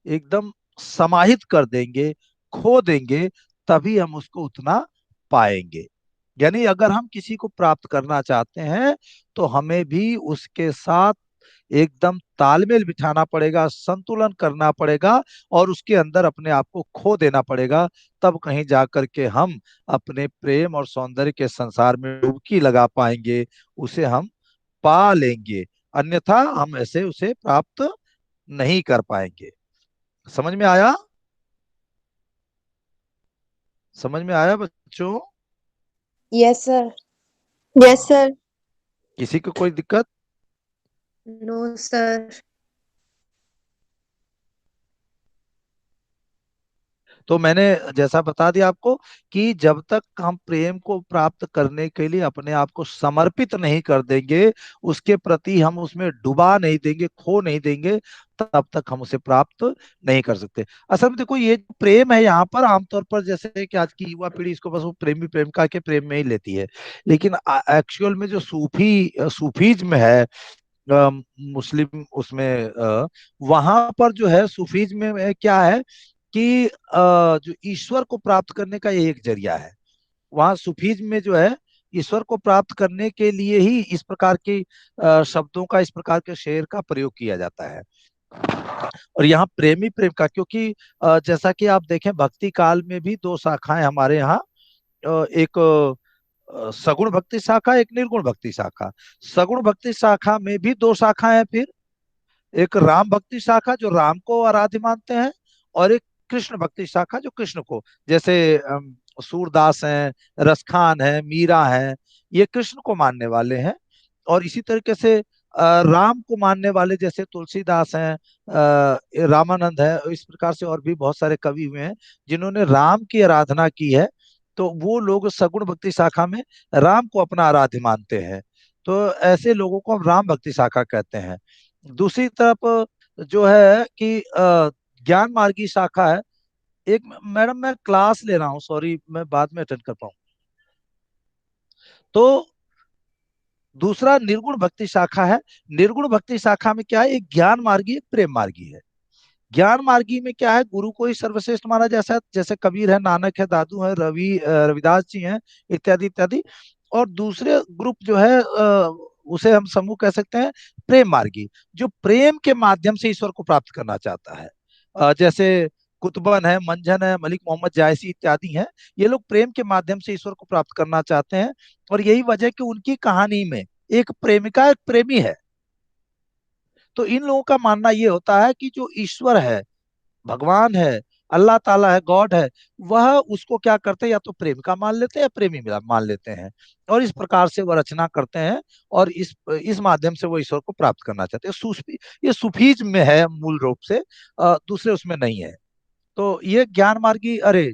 एकदम समाहित कर देंगे, खो देंगे, तभी हम उसको उतना पाएंगे। यानी अगर हम किसी को प्राप्त करना चाहते हैं, तो हमें भी उसके साथ एकदम तालमेल बिठाना पड़ेगा, संतुलन करना पड़ेगा, और उसके अंदर अपने आप को खो देना पड़ेगा। तब कहीं जाकर के हम अपने प्रेम और सौंदर्य के संसार में डुबकी लगा पाएंगे, उसे हम पा लेंगे। अन्यथा हम ऐसे उसे प्राप्त नहीं कर पाएंगे। समझ में आया? समझ में आया बच्चों? Yes sir. Yes sir. किसी को कोई दिक्कत? No sir. तो मैंने जैसा बता दिया आपको कि जब तक हम प्रेम को प्राप्त करने के लिए अपने आप को समर्पित नहीं कर देंगे, उसके प्रति हम उसमें डुबा नहीं देंगे, खो नहीं देंगे, तब तक हम उसे प्राप्त नहीं कर सकते। असल में देखो, ये जो प्रेम है यहाँ पर आमतौर पर, जैसे कि आज की युवा पीढ़ी इसको बस वो प्रेमी प्रेमिका के प्रेम में ही लेती है, लेकिन एक्चुअल में जो सूफीज्म है, मुस्लिम उसमें, वहां पर जो है सूफीज्म में क्या है कि जो ईश्वर को प्राप्त करने का ये एक जरिया है। वहां सूफीज्म में जो है, ईश्वर को प्राप्त करने के लिए ही इस प्रकार की शब्दों का, इस प्रकार के शेर का प्रयोग किया जाता है। और यहाँ प्रेमी प्रेम का, क्योंकि जैसा कि आप देखें, भक्ति काल में भी दो शाखाएं हमारे यहाँ, एक सगुण भक्ति शाखा, एक निर्गुण भक्ति शाखा। सगुण भक्ति शाखा में भी दो शाखाएं हैं, फिर एक राम भक्ति शाखा जो राम को आराध्य मानते हैं, और एक कृष्ण भक्ति शाखा जो कृष्ण को, जैसे सूरदास हैं, रसखान है, मीरा है, ये कृष्ण को मानने वाले हैं। और इसी तरीके से राम को मानने वाले जैसे तुलसीदास हैं, रामानंद है, इस प्रकार से और भी बहुत सारे कवि हुए हैं जिन्होंने राम की आराधना की है। तो वो लोग सगुण भक्ति शाखा में राम को अपना आराध्य मानते हैं। तो ऐसे लोगों को हम राम भक्ति शाखा कहते हैं। दूसरी तरफ जो है कि ज्ञान मार्गी शाखा है। एक मैडम, मैं क्लास ले रहा हूँ, सॉरी, मैं बाद में अटेंड कर पाऊँ। तो दूसरा निर्गुण भक्ति शाखा है। निर्गुण भक्ति शाखा में क्या है, एक ज्ञान मार्गी, एक प्रेम मार्गी है। ज्ञान मार्गी में क्या है, गुरु को ही सर्वश्रेष्ठ माना, जैसा जैसे कबीर है, नानक है, दादू है, रविदास जी हैं, इत्यादि इत्यादि। और दूसरे ग्रुप जो है, उसे हम समूह कह सकते हैं प्रेम मार्गी, जो प्रेम के माध्यम से ईश्वर को प्राप्त करना चाहता है। जैसे कुतुबन है, मंझन है, मलिक मोहम्मद जायसी इत्यादि हैं। ये लोग प्रेम के माध्यम से ईश्वर को प्राप्त करना चाहते हैं, और यही वजह कि उनकी कहानी में एक प्रेमिका एक प्रेमी है। तो इन लोगों का मानना ये होता है कि जो ईश्वर है, भगवान है, अल्लाह ताला है, गॉड है, वह उसको क्या करते हैं, या तो प्रेमिका मान लेते हैं या प्रेमी मान लेते हैं, और इस प्रकार से वह रचना करते हैं, और इस माध्यम से वो ईश्वर को प्राप्त करना चाहते हैं। ये सूफीज में है मूल रूप से, दूसरे उसमें नहीं है। तो ये ज्ञान मार्गी, अरे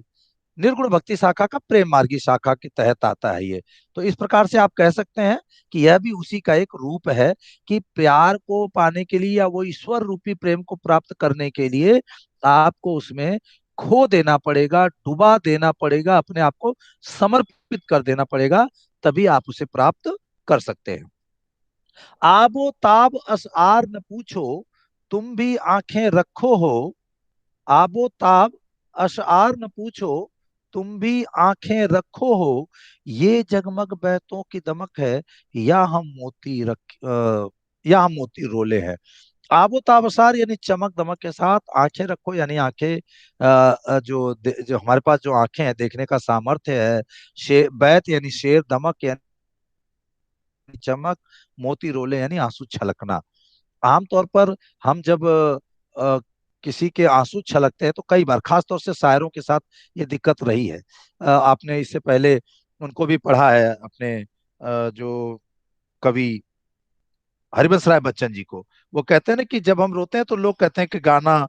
निर्गुण भक्ति शाखा का प्रेम मार्गी शाखा के तहत आता है ये। तो इस प्रकार से आप कह सकते हैं कि यह भी उसी का एक रूप है, कि प्यार को पाने के लिए, या वो ईश्वर रूपी प्रेम को प्राप्त करने के लिए आपको उसमें खो देना पड़ेगा, डुबा देना पड़ेगा, अपने आप को समर्पित कर देना पड़ेगा, तभी आप उसे प्राप्त कर सकते हैं। आबो ताब अस आर न पूछो, तुम भी आंखें रखो हो। आबो ताब अशआर न पूछो, तुम भी आंखें रखो हो। ये जगमग बहतों की दमक है, या हम मोती रोले हैं। आबो ताबसार यानी चमक दमक के साथ, आंखें रखो यानी आंखें, जो हमारे पास जो आंखें हैं, देखने का सामर्थ्य है। शेर बैत यानी शेर, दमक यानी चमक, मोती रोले यानी आंसू छलकना। आमतौर पर हम जब अ, किसी के आंसू छलकते हैं, तो कई बार खास तौर से शायरों के साथ ये दिक्कत रही है। आपने इससे पहले उनको भी पढ़ा है, अपने जो कवि हरिवंश राय बच्चन जी को। वो कहते हैं ना कि जब हम रोते हैं तो लोग कहते हैं कि गाना,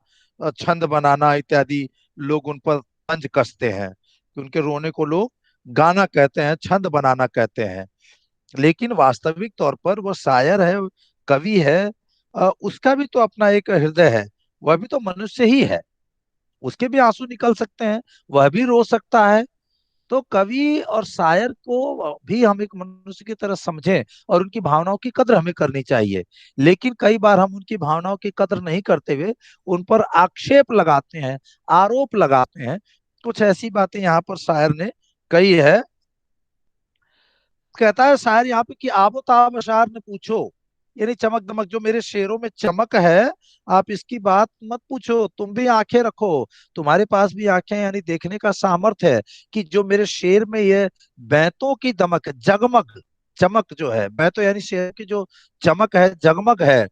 छंद बनाना इत्यादि, लोग उन पर तंज कसते हैं, कि उनके रोने को लोग गाना कहते हैं, छंद बनाना कहते हैं। लेकिन वास्तविक तौर पर वो शायर है, कवि है, उसका भी तो अपना एक हृदय है, वह भी तो मनुष्य ही है, उसके भी आंसू निकल सकते हैं, वह भी रो सकता है। तो कवि और शायर को भी हम एक मनुष्य की तरह समझें, और उनकी भावनाओं की कद्र हमें करनी चाहिए। लेकिन कई बार हम उनकी भावनाओं की कद्र नहीं करते हुए उन पर आक्षेप लगाते हैं, आरोप लगाते हैं। कुछ ऐसी बातें यहाँ पर शायर ने कही है। कहता है शायर यहाँ पे कि आबो ताब अशार ने पूछो, यानी चमक दमक, जो मेरे शेरों में चमक है, आप इसकी बात मत पूछो, तुम भी आंखें रखो, तुम्हारे पास भी आंखें यानी देखने का सामर्थ्य है, कि जो मेरे शेर में ये बैंतों की दमक, जगमग, चमक जो है, बैंतों यानी शेर की जो चमक है, जगमग है,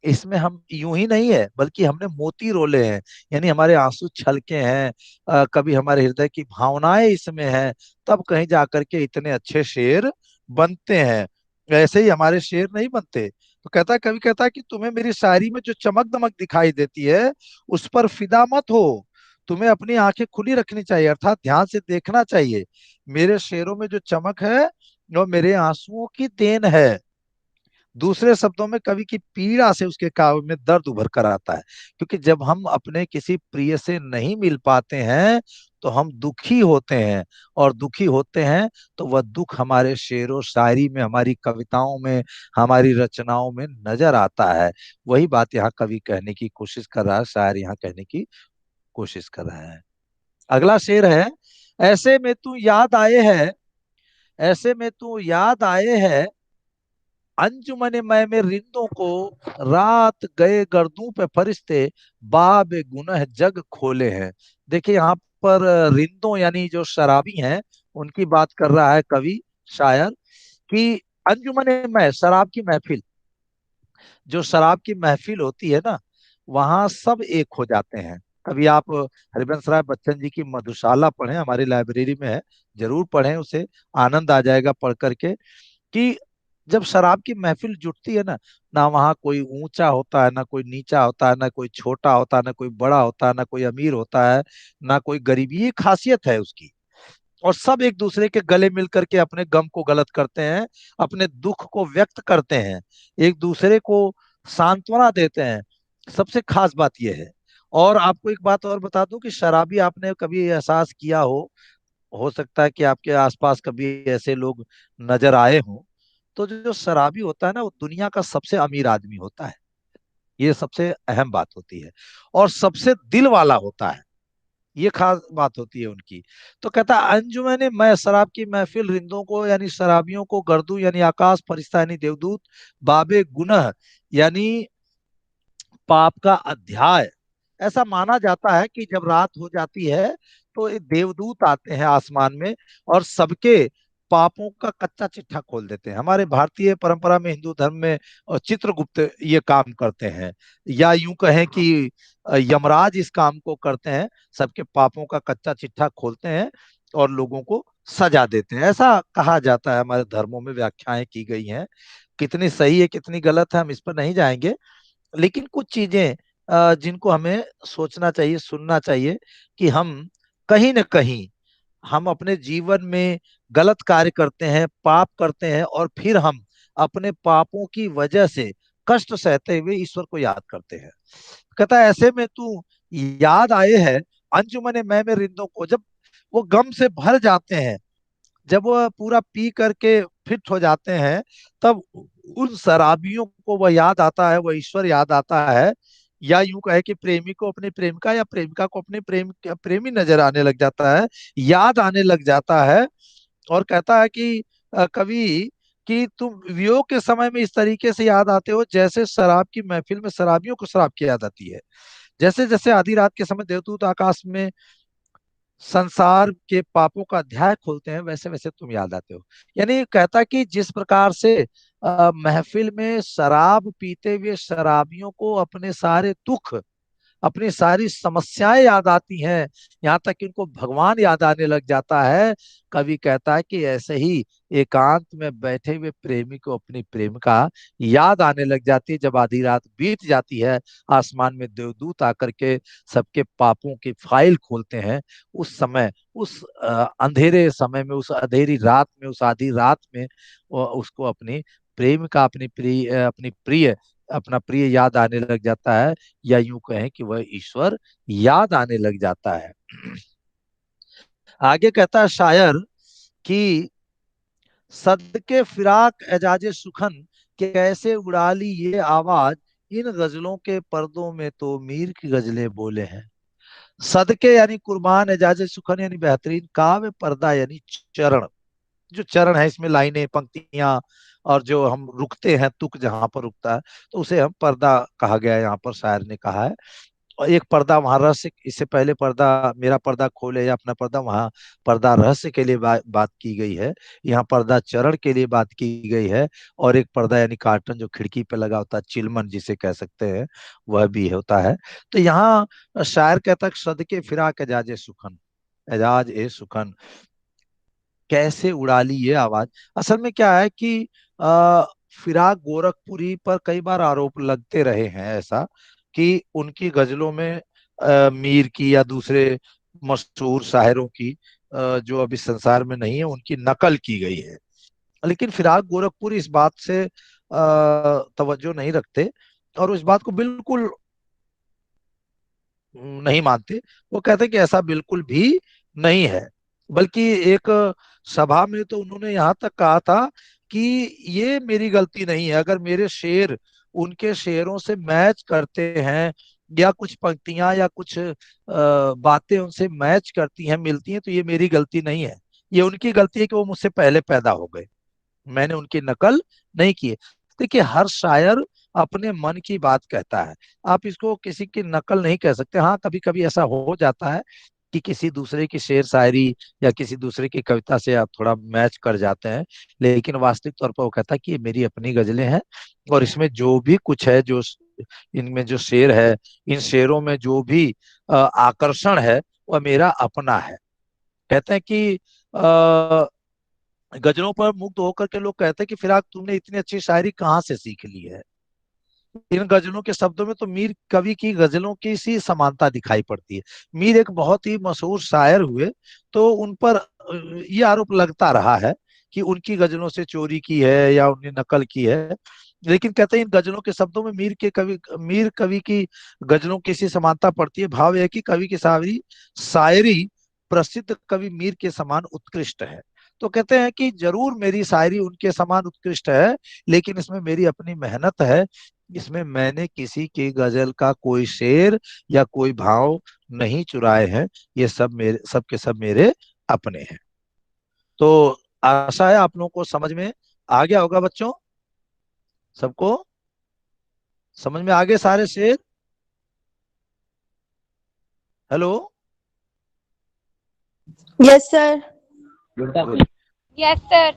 इसमें हम यूं ही नहीं है, बल्कि हमने मोती रोले हैं, यानी हमारे आंसू छलके हैं, कभी हमारे हृदय की भावनाएं इसमें हैं, तब कहीं जाकर के इतने अच्छे शेर बनते हैं। ऐसे ही हमारे शेर नहीं बनते। तो कहता है, कभी कहता है कि तुम्हें मेरी शायरी में जो चमक दमक दिखाई देती है, उस पर फिदा मत हो, तुम्हें अपनी आंखें खुली रखनी चाहिए, अर्थात ध्यान से देखना चाहिए। मेरे शेरों में जो चमक है, वो मेरे आंसुओं की देन है। दूसरे शब्दों में, कवि की पीड़ा से उसके काव्य में दर्द उभर कर आता है, क्योंकि जब हम अपने किसी प्रिय से नहीं मिल पाते हैं, तो हम दुखी होते हैं, और दुखी होते हैं तो वह दुख हमारे शेरो शायरी में, हमारी कविताओं में, हमारी रचनाओं में नजर आता है। वही बात यहाँ कवि कहने की कोशिश कर रहा है, शायर यहाँ कहने की कोशिश कर रहा है। अगला शेर है, ऐसे में तू याद आए है, ऐसे में तू याद आए है, अंजुमन में रिंदों को, रात गए गर्दों पे फरिश्ते, बाब गुनह जग खोले हैं। देखिए यहाँ पर रिंदों यानी जो शराबी हैं, उनकी बात कर रहा है कवि, शायर, कि अंजुमन में, शराब की महफिल, जो शराब की महफिल होती है ना, वहां सब एक हो जाते हैं। कभी आप हरिवंश राय बच्चन जी की मधुशाला पढ़ें, हमारी लाइब्रेरी में है, जरूर पढ़ें उसे, आनंद आ जाएगा पढ़ करके, कि जब शराब की महफिल जुटती है ना, ना वहाँ कोई ऊंचा होता है, ना कोई नीचा होता है, ना कोई छोटा होता है, ना कोई बड़ा होता है, ना कोई अमीर होता है, ना कोई गरीब, ये खासियत है उसकी। और सब एक दूसरे के गले मिल करके अपने गम को गलत करते हैं, अपने दुख को व्यक्त करते हैं, एक दूसरे को सांत्वना देते हैं। सबसे खास बात यह है। और आपको एक बात और बता दूं कि शराबी, आपने कभी एहसास किया हो सकता है कि आपके आसपास कभी ऐसे लोग नजर आए हों, तो जो शराबी होता है ना, वो दुनिया का सबसे अमीर आदमी होता है, ये सबसे अहम बात होती है, और सबसे दिल वाला होता है, ये खास बात होती है उनकी। तो कहता है, अंजुमन मैं शराब की महफिल रिंदों को, यानी शराबियों को, गर्दू यानी आकाश, फरिश्ता यानी देवदूत, बाबे गुनह यानी पाप का अध्याय, ऐसा माना जाता है कि जब रात हो जाती है तो ये देवदूत आते हैं आसमान में और सबके पापों का कच्चा चिट्ठा खोल देते हैं। हमारे भारतीय परंपरा में, हिंदू धर्म में चित्रगुप्त ये काम करते हैं, या यूं कहें कि यमराज इस काम को करते हैं, सबके पापों का कच्चा चिट्ठा खोलते हैं और लोगों को सजा देते हैं। ऐसा कहा जाता है, हमारे धर्मों में व्याख्याएं की गई हैं। कितनी सही है कितनी गलत है हम इस पर नहीं जाएंगे, लेकिन कुछ चीजें जिनको हमें सोचना चाहिए, सुनना चाहिए कि हम कहीं न कहीं हम अपने जीवन में गलत कार्य करते हैं, पाप करते हैं, और फिर हम अपने पापों की वजह से कष्ट सहते हुए ईश्वर को याद करते हैं। कहता है ऐसे में तू याद आए है अंजुमने मैं में रिंदों को। जब वो गम से भर जाते हैं, जब वो पूरा पी करके फिट हो जाते हैं, तब उन शराबियों को वह याद आता है, वह ईश्वर याद आता है। या यूं कहे कि प्रेमी को अपनी प्रेमिका या प्रेमिका को अपने प्रेमी नजर आने लग जाता है, याद आने लग जाता है। और कहता है कि कवि कि तुम वियोग के समय में इस तरीके से याद आते हो जैसे शराब की महफिल में शराबियों को शराब की याद आती है। जैसे जैसे आधी रात के समय देवदूत आकाश में संसार के पापों का अध्याय खोलते हैं, वैसे वैसे तुम याद आते हो। यानी कहता कि जिस प्रकार से महफिल में शराब पीते हुए शराबियों को अपने सारे दुख, अपनी सारी समस्याएं याद आती हैं, यहाँ तक कि उनको भगवान याद आने लग जाता है। कवि कहता है कि ऐसे ही एकांत में बैठे हुए प्रेमी को अपनी प्रेमिका याद आने लग जाती है। जब आधी रात बीत जाती है, आसमान में देवदूत आकर के सबके पापों की फाइल खोलते हैं, उस समय, उस अंधेरे समय में, उस अंधेरी रात में, उस आधी रात में उसको अपनी प्रेमिका, अपनी प्रिय, अपना प्रिय याद आने लग जाता है। या यूं कहें कि वह ईश्वर याद आने लग जाता है। आगे कहता है शायर कि सदके फिराक एजाजे सुखन, कैसे उड़ा ली ये आवाज, इन गजलों के पर्दों में तो मीर की गजलें बोले हैं। सदके यानी कुर्बान, एजाजे सुखन यानी बेहतरीन, काव्य, पर्दा यानी चरण। जो चरण है इसमें लाइनें, पंक्तियां, और जो हम रुकते हैं, तुक जहां पर रुकता है, तो उसे हम पर्दा कहा गया है, यहाँ पर शायर ने कहा है। और एक पर्दा वहां रहस्य, इससे पहले पर्दा मेरा पर्दा खोले या अपना पर्दा, वहां पर्दा रहस्य के लिए बात की गई है। यहाँ पर्दा चरण के लिए बात की गई है। और एक पर्दा यानी कार्टन जो खिड़की पे लगा होता है, चिलमन जिसे कह सकते हैं, वह भी होता है। तो यहाँ शायर कहता है सदके फिराक एजाजे सुखन, एजाज ए सुखन, कैसे उड़ा ली ये आवाज। असल में क्या है कि आ, फिराक गोरखपुरी पर कई बार आरोप लगते रहे हैं ऐसा, कि उनकी गजलों में मीर की या दूसरे मशहूर शायरों की जो अभी संसार में नहीं है, उनकी नकल की गई है। लेकिन फिराक गोरखपुर इस बात से तवज्जो नहीं रखते, और उस बात को बिल्कुल नहीं मानते। वो कहते हैं कि ऐसा बिल्कुल भी नहीं है। बल्कि एक सभा में तो उन्होंने यहाँ तक कहा था कि ये मेरी गलती नहीं है, अगर मेरे शेर उनके शेरों से मैच करते हैं, या कुछ पंक्तियां या कुछ बातें उनसे मैच करती हैं, मिलती हैं, तो ये मेरी गलती नहीं है, ये उनकी गलती है कि वो मुझसे पहले पैदा हो गए, मैंने उनकी नकल नहीं की है। देखिए हर शायर अपने मन की बात कहता है, आप इसको किसी की नकल नहीं कह सकते। हाँ, कभी कभी ऐसा हो जाता है कि किसी दूसरे की शेर शायरी या किसी दूसरे की कविता से आप थोड़ा मैच कर जाते हैं, लेकिन वास्तविक तौर पर वो कहता है कि ये मेरी अपनी गजलें हैं, और इसमें जो भी कुछ है, जो इनमें जो शेर है, इन शेरों में जो भी आकर्षण है, वह मेरा अपना है। कहते हैं कि गजलों पर मुग्ध होकर के लोग कहते हैं कि फिराक तुमने इतनी अच्छी शायरी कहाँ से सीख ली है। इन गजलों के शब्दों में तो मीर कवि की गजलों की सी समानता दिखाई पड़ती है। मीर एक बहुत ही मशहूर शायर हुए, तो उन पर ये आरोप लगता रहा है कि उनकी गजलों से चोरी की है या उन्हें नकल की है। लेकिन कहते हैं इन गजलों के शब्दों में मीर कवि की गजलों की सी समानता पड़ती है। भाव है कि कवि की शायरी शायरी प्रसिद्ध कवि मीर के समान उत्कृष्ट है। तो कहते हैं कि जरूर मेरी शायरी उनके समान उत्कृष्ट है, लेकिन इसमें मेरी अपनी मेहनत है, इसमें मैंने किसी की गजल का कोई शेर या कोई भाव नहीं चुराए हैं, ये सब के सब मेरे अपने हैं। तो आशा है आप लोगों को समझ में आ गया होगा बच्चों, सबको समझ में आ गए सारे शेर। Hello. Yes, sir. Yes, sir.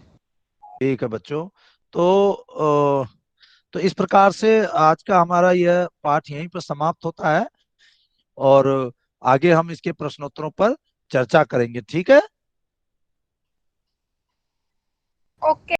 ठीक है बच्चों। तो इस प्रकार से आज का हमारा यह पाठ यहीं पर समाप्त होता है, और आगे हम इसके प्रश्नोत्तरों पर चर्चा करेंगे। ठीक है। Okay.